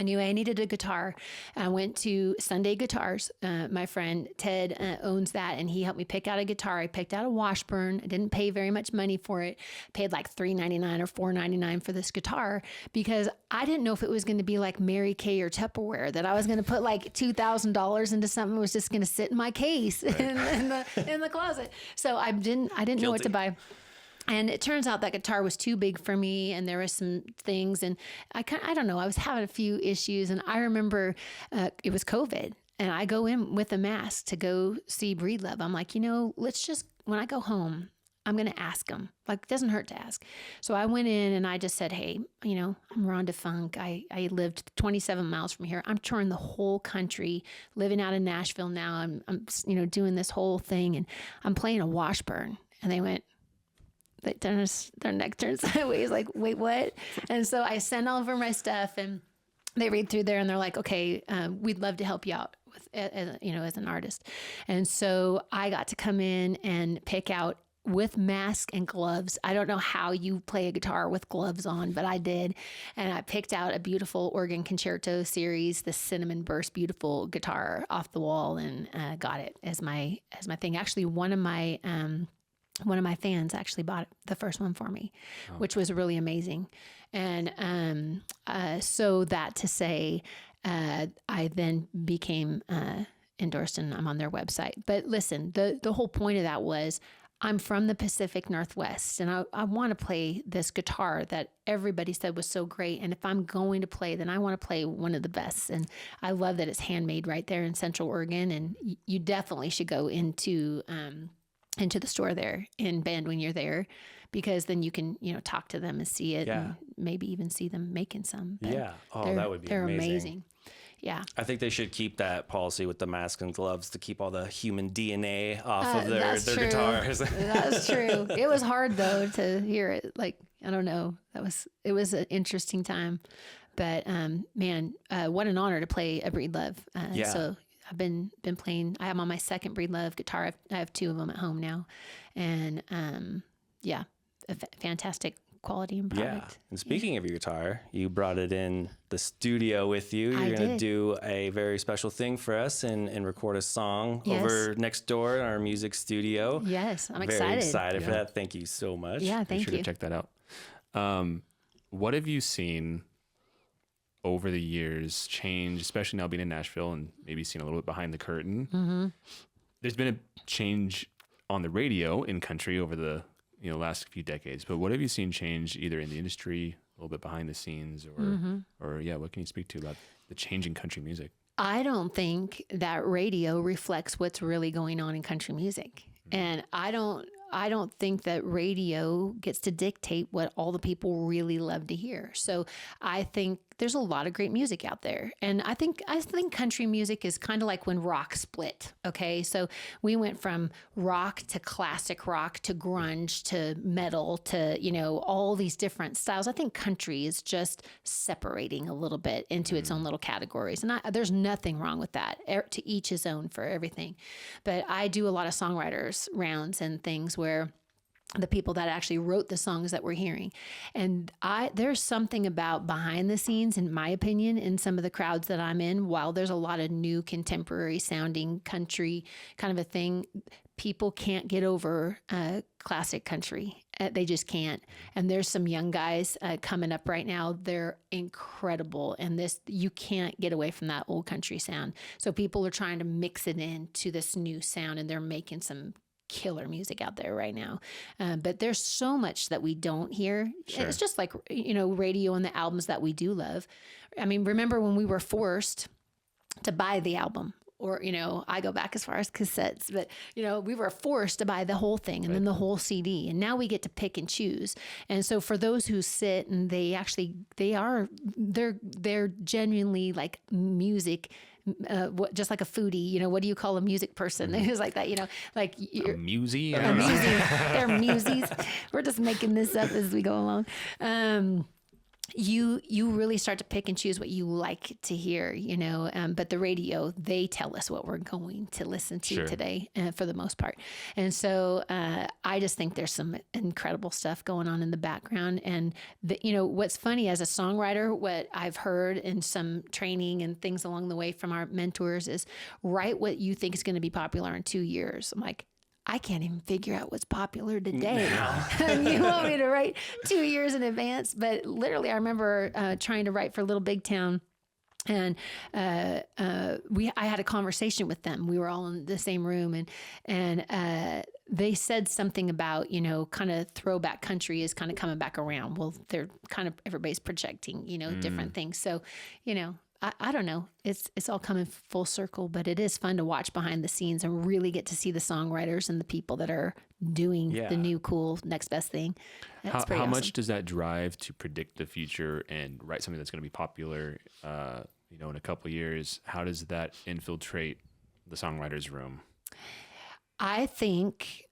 I knew I needed a guitar. I went to Sunday Guitars. My friend Ted owns that, and he helped me pick out a guitar. I picked out a Washburn. I didn't pay very much money for it. Paid like $3.99 or $4.99 for this guitar because I didn't know if it was going to be like Mary Kay or Tupperware, that I was going to put like $2,000 into something that was just going to sit in my case in the closet. So I didn't know what to buy. And it turns out that guitar was too big for me, and there were some things, and I don't know, I was having a few issues, and I remember it was COVID, and I go in with a mask to go see Breedlove. I'm like, let's just, when I go home, I'm going to ask them. Like, it doesn't hurt to ask. So I went in and I just said, hey, I'm Rhonda Funk. I lived 27 miles from here. I'm touring the whole country, living out in Nashville now. I'm doing this whole thing, and I'm playing a Washburn. And they went, their neck turns sideways, like, wait, what? And so I send over my stuff, and they read through there, and they're like, okay, we'd love to help you out with, as an artist. And so I got to come in and pick out with mask and gloves. I don't know how you play a guitar with gloves on, but I did. And I picked out a beautiful organ concerto series, the Cinnamon Burst beautiful guitar off the wall, and got it as my thing. Actually, one of my fans actually bought the first one for me, which was really amazing. And so that to say, I then became endorsed, and I'm on their website. But listen, the whole point of that was, I'm from the Pacific Northwest, and I want to play this guitar that everybody said was so great. And if I'm going to play, then I want to play one of the best. And I love that it's handmade right there in Central Oregon. And you definitely should go into the store there in Bend when you're there, because then you can, talk to them and see it, and maybe even see them making some. Yeah. Oh, that would be they're amazing. amazing. Yeah. I think they should keep that policy with the mask and gloves to keep all the human DNA off of their guitars. That's true. It was hard though to hear it. Like, I don't know. It was an interesting time, but man, what an honor to play a Breedlove. So I've been playing. I am on my second Breedlove guitar. I have two of them at home now, and a fantastic quality and product. Yeah. And speaking of your guitar, you brought it in the studio with you. You're going to do a very special thing for us and record a song over next door in our music studio. Yes, I'm very excited for that. Thank you so much. Yeah, thank you. Be sure to check that out. What have you seen over the years change, especially now being in Nashville and maybe seeing a little bit behind the curtain? Mm-hmm. There's been a change on the radio in country over the last few decades, but what have you seen change either in the industry, a little bit behind the scenes, or what can you speak to about the change in country music? I don't think that radio reflects what's really going on in country music. And I don't think that radio gets to dictate what all the people really love to hear. So I think there's a lot of great music out there. And I think country music is kind of like when rock split. Okay. So we went from rock to classic rock to grunge to metal to, all these different styles. I think country is just separating a little bit into its own little categories. And there's nothing wrong with that. To each his own for everything. But I do a lot of songwriters rounds and things where the people that actually wrote the songs that we're hearing. And there's something about behind the scenes, in my opinion, in some of the crowds that I'm in, while there's a lot of new contemporary sounding country kind of a thing, people can't get over classic country. They just can't. And there's some young guys coming up right now. They're incredible. And you can't get away from that old country sound. So people are trying to mix it into this new sound, and they're making some killer music out there right now. But there's so much that we don't hear. Sure. It's just like, radio and the albums that we do love. I mean, remember when we were forced to buy the album, or, I go back as far as cassettes, but, we were forced to buy the whole thing and then the whole CD. And now we get to pick and choose. And so for those who sit and they're genuinely like music, just like a foodie, what do you call a music person who's like that, like a musie? They're musies. We're just making this up as we go along. you really start to pick and choose what you like to hear, but the radio, they tell us what we're going to listen to today for the most part. And so I just think there's some incredible stuff going on in the background. And what's funny as a songwriter, what I've heard in some training and things along the way from our mentors is write what you think is going to be popular in 2 years. I'm like, I can't even figure out what's popular today. You want me to write 2 years in advance? But literally, I remember trying to write for Little Big Town. And I had a conversation with them. We were all in the same room, and they said something about, kind of throwback country is kind of coming back around. Well, they're kind of, everybody's projecting, different things. So, I don't know. It's all coming full circle, but it is fun to watch behind the scenes and really get to see the songwriters and the people that are doing the new cool next best thing. That's how awesome. Much does that drive to predict the future and write something that's going to be popular, in a couple of years? How does that infiltrate the songwriter's room? I think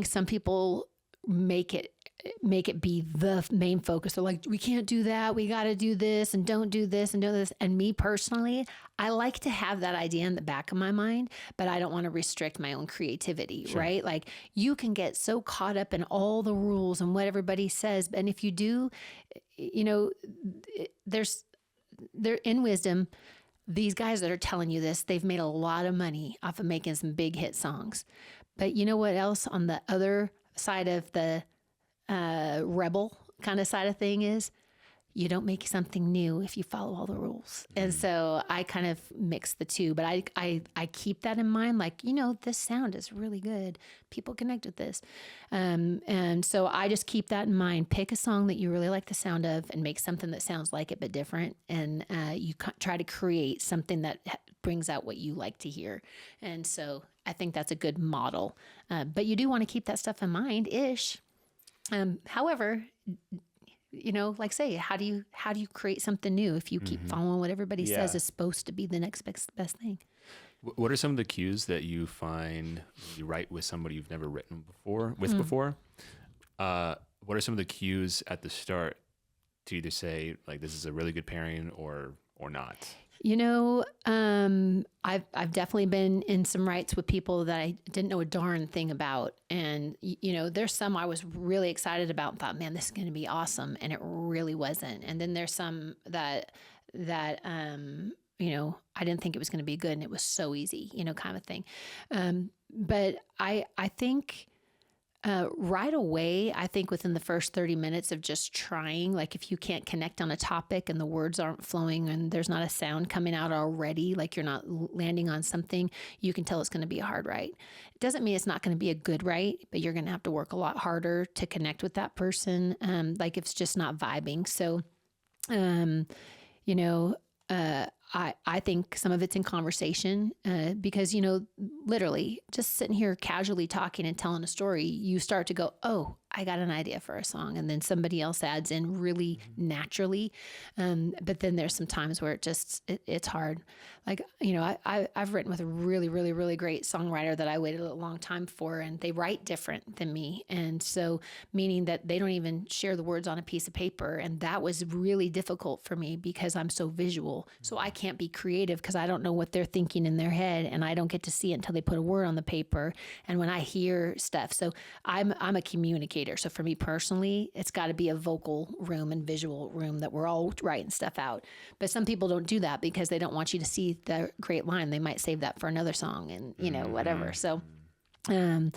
some people make it be the main focus. They're like, we can't do that. We got to do this and don't do this and do this. And me personally, I like to have that idea in the back of my mind, but I don't want to restrict my own creativity, right? Like you can get so caught up in all the rules and what everybody says. And if you do, they're in wisdom. These guys that are telling you this, they've made a lot of money off of making some big hit songs. But you know what else on the other side of the rebel kind of side of thing is you don't make something new if you follow all the rules. Mm-hmm. And so I kind of mix the two, but I keep that in mind. Like, this sound is really good. People connect with this. And so I just keep that in mind. Pick a song that you really like the sound of and make something that sounds like it, but different. And you try to create something that brings out what you like to hear. And so I think that's a good model. But you do want to keep that stuff in mind-ish. However, like say, how do you create something new if you keep following what everybody says is supposed to be the next best thing? What are some of the cues that you find when you write with somebody you've never written before? What are some of the cues at the start to either say like this is a really good pairing or not? I've definitely been in some writes with people that I didn't know a darn thing about. And, there's some I was really excited about and thought, man, this is going to be awesome. And it really wasn't. And then there's some that I didn't think it was going to be good and it was so easy, kind of thing. But I think right away, I think within the first 30 minutes of just trying, like if you can't connect on a topic and the words aren't flowing and there's not a sound coming out already, like you're not landing on something, you can tell it's going to be a hard write. It doesn't mean it's not going to be a good write, but you're going to have to work a lot harder to connect with that person. Like it's just not vibing. So, I think some of it's in conversation because, literally just sitting here casually talking and telling a story, you start to go, oh, I got an idea for a song. And then somebody else adds in really naturally. But then there's some times where it's hard. Like, I've written with a really, really, really great songwriter that I waited a long time for, and they write different than me. And so meaning that they don't even share the words on a piece of paper. And that was really difficult for me because I'm so visual. So I can't be creative because I don't know what they're thinking in their head, and I don't get to see it until they put a word on the paper. And when I hear stuff, so I'm a communicator. So for me personally, it's got to be a vocal room and visual room that we're all writing stuff out. But some people don't do that because they don't want you to see the great line. They might save that for another song and, whatever. So, yeah,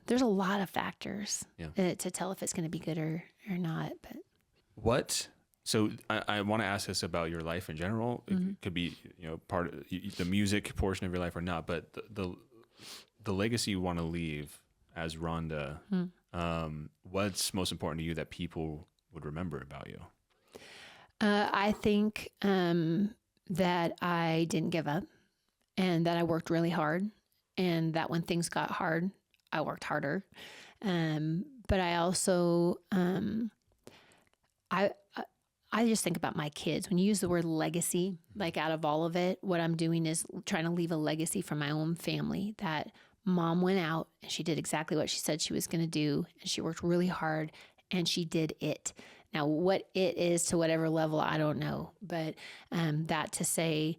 there's a lot of factors to tell if it's going to be good or not. But so I want to ask this about your life in general. It could be, part of the music portion of your life or not, but the legacy you want to leave as Rhonda, what's most important to you that people would remember about you? I think that I didn't give up and that I worked really hard, and that when things got hard, I worked harder. But I also, I just think about my kids. When you use the word legacy, like out of all of it, what I'm doing is trying to leave a legacy for my own family, that Mom went out and she did exactly what she said she was going to do. And she worked really hard and she did it. Now, what it is to whatever level, I don't know. But that to say,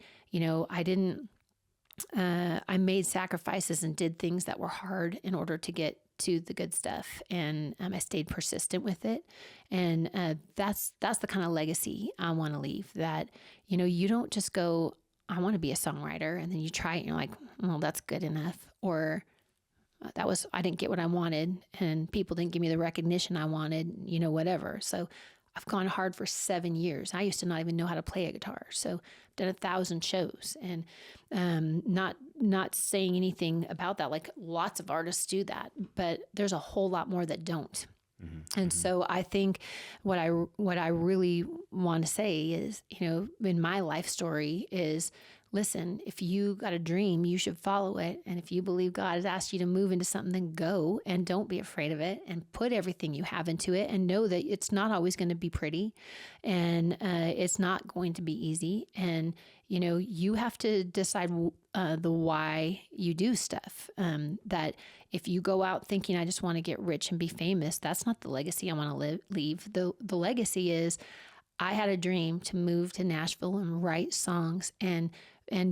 I made sacrifices and did things that were hard in order to get to the good stuff. And I stayed persistent with it. And that's the kind of legacy I want to leave, that, you don't just go, I want to be a songwriter. And then you try it and you're like, well, that's good enough. Or I didn't get what I wanted and people didn't give me the recognition I wanted, whatever. So I've gone hard for 7 years. I used to not even know how to play a guitar. So I've done 1,000 shows, and not saying anything about that. Like, lots of artists do that, but there's a whole lot more that don't. Mm-hmm. And so I think what I really want to say is, in my life story is, listen, if you got a dream, you should follow it. And if you believe God has asked you to move into something, then go, and don't be afraid of it, and put everything you have into it, and know that it's not always going to be pretty, and it's not going to be easy. And, you have to decide the why you do stuff. That if you go out thinking, I just want to get rich and be famous, that's not the legacy I want to leave. The legacy is, I had a dream to move to Nashville and write songs and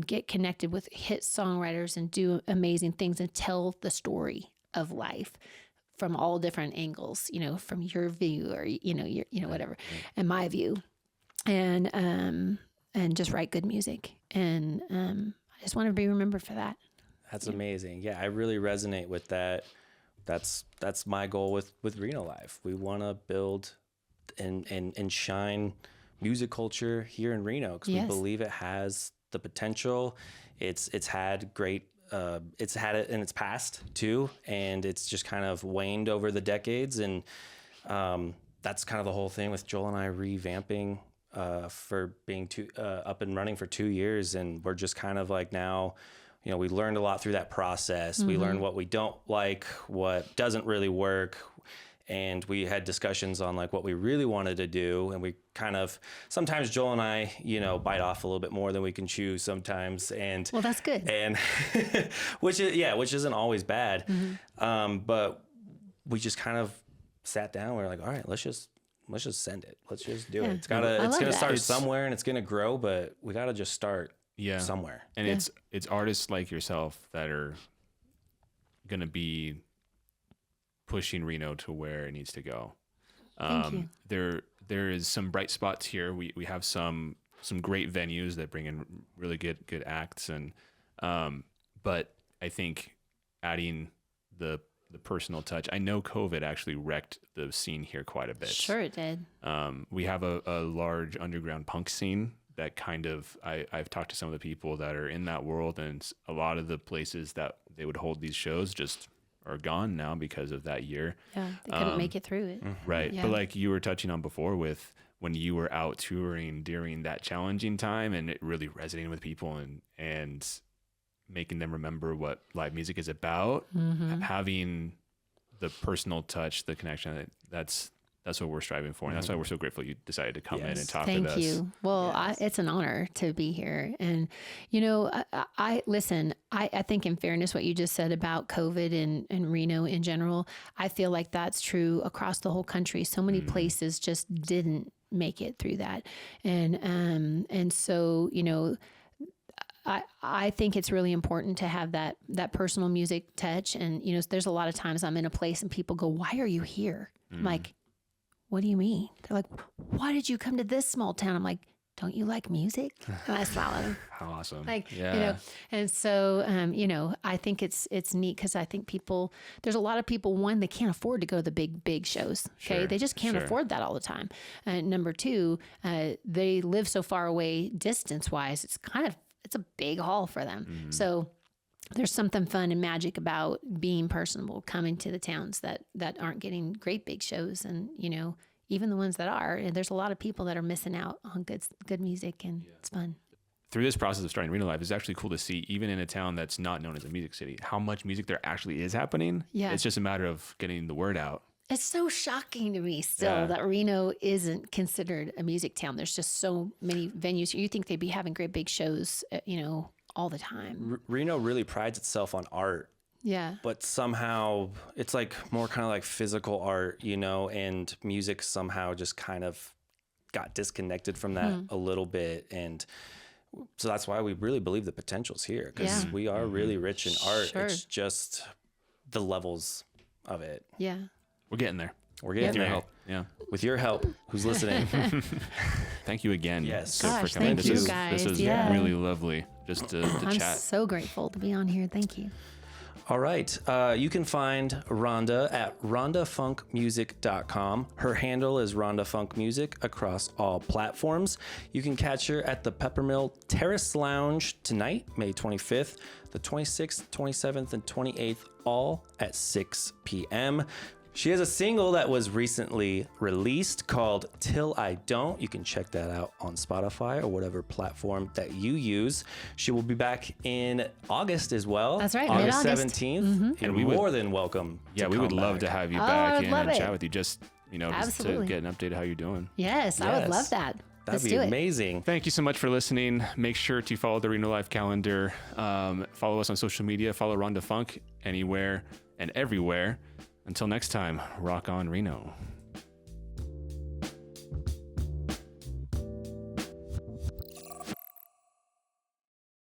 get connected with hit songwriters and do amazing things and tell the story of life from all different angles, from your view or, your whatever, and my view, and just write good music. And I just want to be remembered for that. That's amazing. Yeah, I really resonate with that. That's my goal with Reno Live. We want to build and shine music culture here in Reno, because we believe it has the potential. It's had great, it's had it in its past too, and it's just kind of waned over the decades. And that's kind of the whole thing with Joel and I revamping for being up and running for 2 years. And we're just kind of like, now, we learned a lot through that process. Mm-hmm. We learned what we don't like, what doesn't really work. And we had discussions on like what we really wanted to do. And we kind of, sometimes Joel and I, bite off a little bit more than we can chew sometimes. And well, that's good. And which isn't always bad. Mm-hmm. But we just kind of sat down. We're like, all right, let's just send it. Let's just do it. It's gonna start somewhere, and it's gonna grow, but we gotta just start somewhere. And it's artists like yourself that are gonna be pushing Reno to where it needs to go. Thank you. There is some bright spots here. We have some great venues that bring in really good acts, and but I think adding the personal touch. I know COVID actually wrecked the scene here quite a bit. Sure it did. We have a large underground punk scene that kind of, I've talked to some of the people that are in that world, and a lot of the places that they would hold these shows just are gone now because of that year. Yeah, they couldn't make it through it. Right. Yeah. But like you were touching on before, with when you were out touring during that challenging time, and it really resonating with people and making them remember what live music is about, having the personal touch, the connection, that's what we're striving for. And that's why we're so grateful you decided to come in and talk with us. Thank you. Well, it's an honor to be here. And, I listen, I think in fairness, what you just said about COVID and Reno in general, I feel like that's true across the whole country. So many places just didn't make it through that. And so, I think it's really important to have that personal music touch. And, there's a lot of times I'm in a place and people go, why are you here? I'm like, what do you mean? They're like, why did you come to this small town? I'm like, don't you like music? And I smile at them. How awesome. And so, I think it's neat, because I think there's a lot of people, one, they can't afford to go to the big shows. Okay. Sure, they just can't afford that all the time. Number two, they live so far away distance wise. It's a big haul for them. So there's something fun and magic about being personable, coming to the towns that aren't getting great big shows. And, even the ones that are, there's a lot of people that are missing out on good music, and it's fun. Through this process of starting Reno Live, it's actually cool to see, even in a town that's not known as a music city, how much music there actually is happening. Yeah. It's just a matter of getting the word out. It's so shocking to me still that Reno isn't considered a music town. There's just so many venues. You think they'd be having great big shows, all the time. Reno really prides itself on art. Yeah. But somehow it's like more kind of like physical art, you know, and music somehow just kind of got disconnected from that a little bit. And so that's why we really believe the potential's here, because we are really rich in art. Sure. It's just the levels of it. Yeah. We're getting there. We're getting there. Help. Yeah. With your help, who's listening. Thank you again. Yes. Sir, Gosh, for coming. thank you guys. This was really lovely just to I'm chat. so grateful to be on here. Thank you. All right. You can find Rhonda at rhondafunkmusic.com. Her handle is Rhonda Funk Music across all platforms. You can catch her at the Peppermill Terrace Lounge tonight, May 25th, the 26th, 27th, and 28th, all at 6 p.m. She has a single that was recently released called Till I Don't. You can check that out on Spotify or whatever platform that you use. She will be back in August as well. That's right, August mid-August. 17th. And we more than welcome. Yeah, we would love to have you Oh, back I'd in love and it. chat with you. Just, just to get an update of how you're doing. Yes, I would love that. That'd Let's be do it. amazing. Thank you so much for listening. Make sure to follow the Reno Life calendar. Follow us on social media. Follow Rhonda Funk anywhere and everywhere. Until next time, rock on Reno.